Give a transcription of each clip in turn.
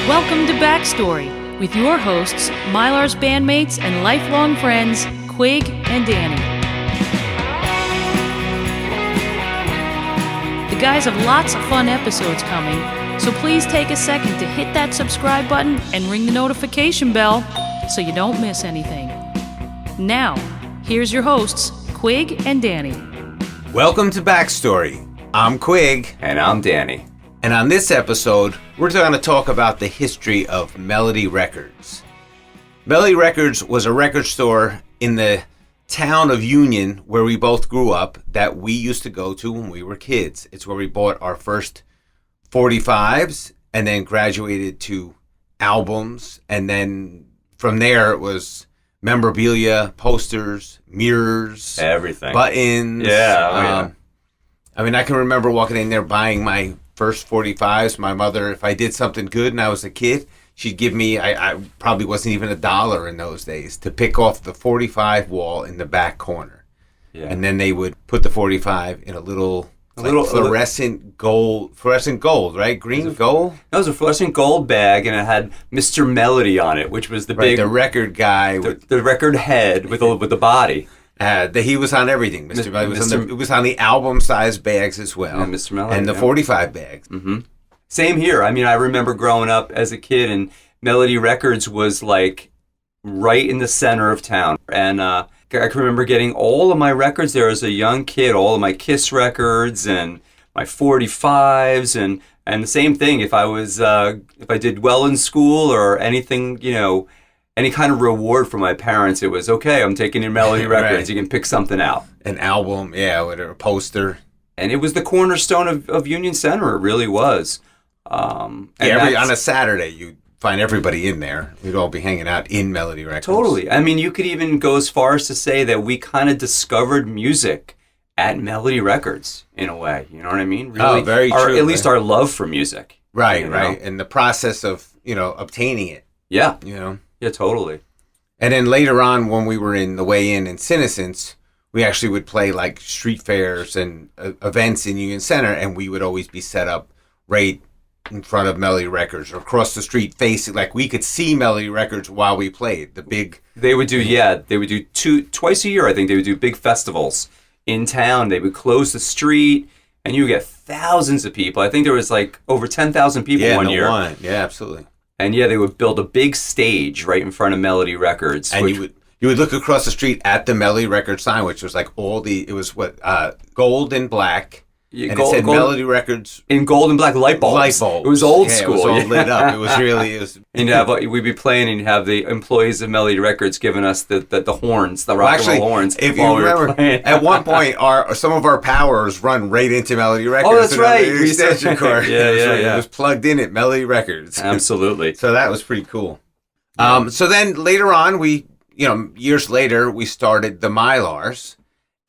Welcome to Backstory with your hosts, Mylars bandmates and lifelong friends, Quig and Danny. The guys have lots of fun episodes coming, so please take a second to hit that subscribe button and ring the notification bell so you don't miss anything. Now, here's your hosts, Quig and Danny. Welcome to Backstory. I'm Quig. And I'm Danny. And on this episode, we're going to talk about the history of Melody Records. Melody Records was a record store in the town of Union where we both grew up that we used to go to when we were kids. It's where we bought our first 45s and then graduated to albums. And then from there it was memorabilia, posters, mirrors, everything, buttons. Yeah. I can remember walking in there buying my first 45s. My mother, if I did something good and I was a kid, she'd give me, I probably wasn't even $1 in those days, to pick off the 45 wall in the back corner. Yeah. And then they would put the 45 in a little fluorescent gold, right? Green gold? That was a fluorescent gold bag, and it had Mr. Melody on it, which was the big... the record guy. The record head with the body. He was on everything. Mr. Melody it was on the album-sized bags as well. Yeah, Mr. Melody. And the 45 bags. Mm-hmm. Same here. I remember growing up as a kid, and Melody Records was like right in the center of town. And I can remember getting all of my records there as a young kid, all of my Kiss records and my 45s, and the same thing. If I did well in school or anything, any kind of reward from my parents, it was, okay, I'm taking in Melody Records. Right. You can pick something out. An album, with a poster. And it was the cornerstone of Union Center. It really was. On a Saturday, you'd find everybody in there. We'd all be hanging out in Melody Records. Totally. You could even go as far as to say that we kind of discovered music at Melody Records, in a way. You know what I mean? Really, very true. At least our love for music. Right, right. And the process of, obtaining it. Yeah. Yeah, totally. And then later on, when we were in the Way In and Senescence, we actually would play like street fairs and events in Union Center, and we would always be set up right in front of Melody Records or across the street facing, like we could see Melody Records while we played. They would do twice a year, I think. They would do big festivals in town. They would close the street, and you would get thousands of people. I think there was like over 10,000 people one year. Yeah, absolutely. And they would build a big stage right in front of Melody Records. And you would look across the street at the Melody Records sign, which was like gold and black. Yeah, and it said Melody Records. In gold and black light bulbs. It was old school. It was all lit up. It was and we'd be playing, and you'd have the employees of Melody Records giving us the horns, the rock and roll horns. If you remember, at one point, some of our powers run right into Melody Records. Oh, that's right. The extension cord. Yeah. It was plugged in at Melody Records. Absolutely. So that was pretty cool. So then later on, years later, we started the Mylars.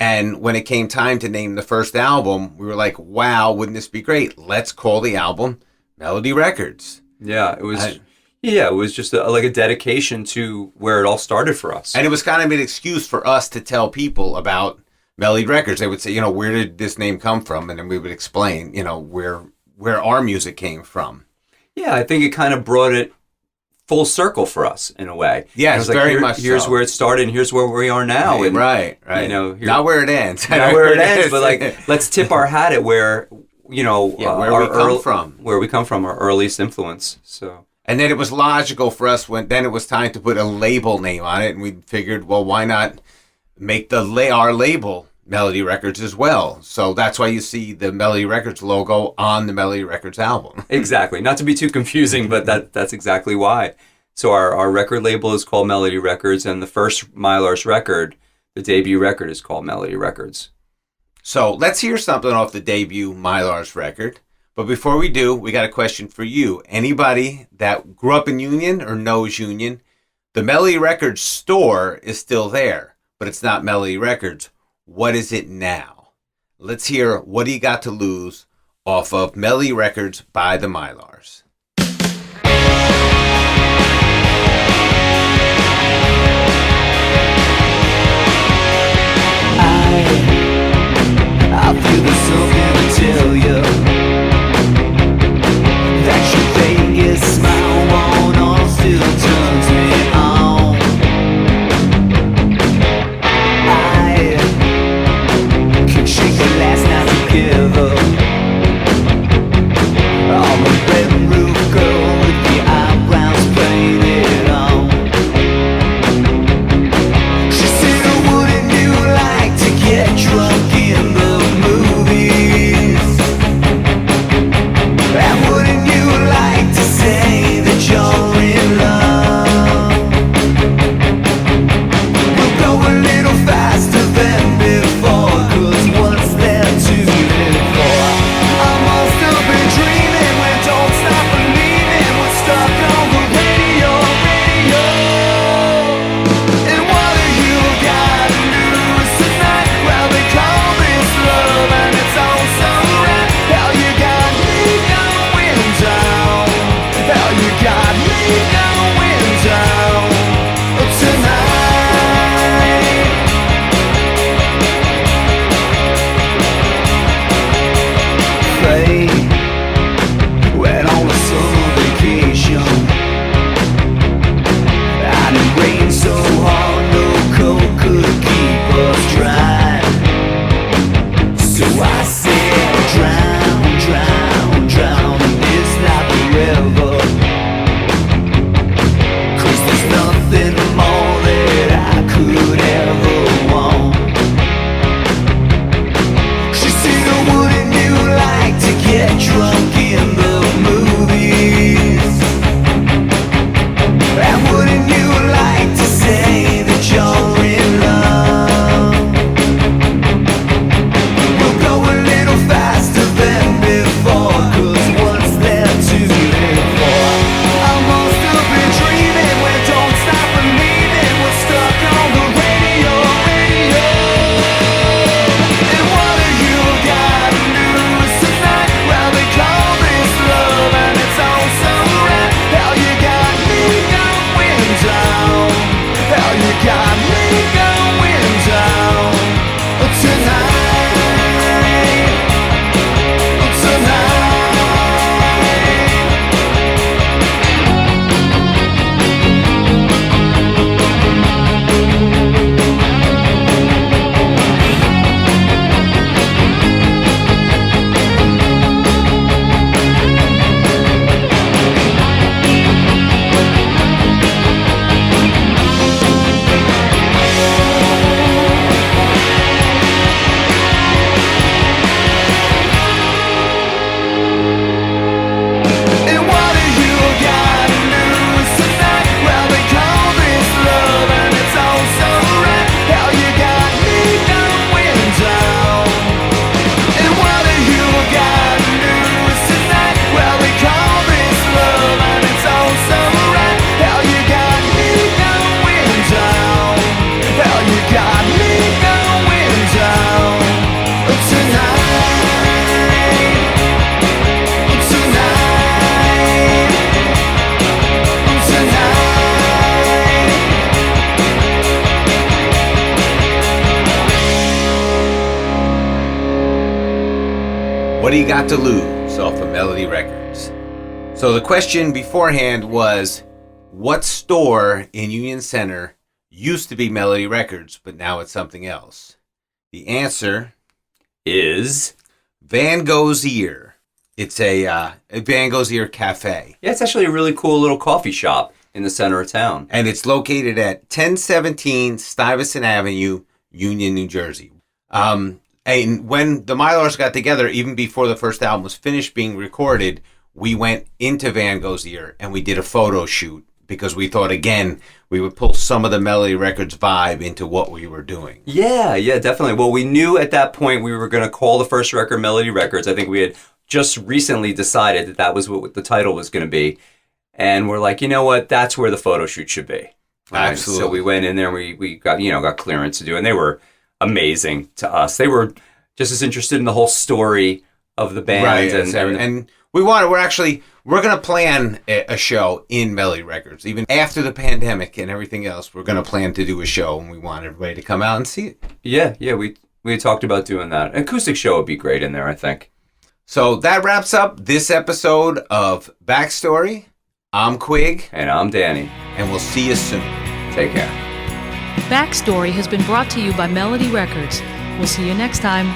And when it came time to name the first album, we were like, wow, wouldn't this be great? Let's call the album Melody Records. Yeah, it was it was just like a dedication to where it all started for us. And it was kind of an excuse for us to tell people about Melody Records. They would say, where did this name come from? And then we would explain, where our music came from. Yeah, I think it kind of brought it full circle for us in a way. Yeah, very much. Here's where it stared, and here's where we are now. And, right. Not where it ends. Not where it ends, but let's tip our hat at where where we come from, our earliest influence. So. And then it was logical for us then it was time to put a label name on it, and we figured, well, why not make our label Melody Records as well? So that's why you see the Melody Records logo on the Melody Records album. Exactly. Not to be too confusing, but that's exactly why. So our record label is called Melody Records, and the first Mylars record, the debut record, is called Melody Records. So let's hear something off the debut Mylars record. But before we do, we got a question for you. Anybody that grew up in Union or knows Union, the Melody Records store is still there, but it's not Melody Records. What is it now? Let's hear What Do You Got to Lose off of Melody Records by the Mylars. I feel there's something to tell you, that your Vegas smile What do you got to lose off of Melody Records? So the question beforehand was, what store in Union Center used to be Melody Records, but now it's something else? The answer is Van Gogh's Ear. It's a Van Gogh's Ear cafe. Yeah, it's actually a really cool little coffee shop in the center of town. And it's located at 1017 Stuyvesant Avenue, Union, New Jersey. And when the Mylars got together, even before the first album was finished being recorded, we went into Van Gogh's Ear and we did a photo shoot because we thought, again, we would pull some of the Melody Records vibe into what we were doing. Yeah, definitely. Well, we knew at that point we were going to call the first record Melody Records. I think we had just recently decided that that was what the title was going to be. And we're like, you know what? That's where the photo shoot should be. Absolutely. So we went in there and we got clearance to do it. And they were amazing to us. They were just as interested in the whole story of the band. Right, And we're going to plan a show in Melody Records. Even after the pandemic and everything else, we're going to plan to do a show, and we want everybody to come out and see it. Yeah, we talked about doing that. An acoustic show would be great in there, I think. So that wraps up this episode of Backstory. I'm Quig. And I'm Danny. And we'll see you soon. Take care. Backstory has been brought to you by Melody Records. We'll see you next time.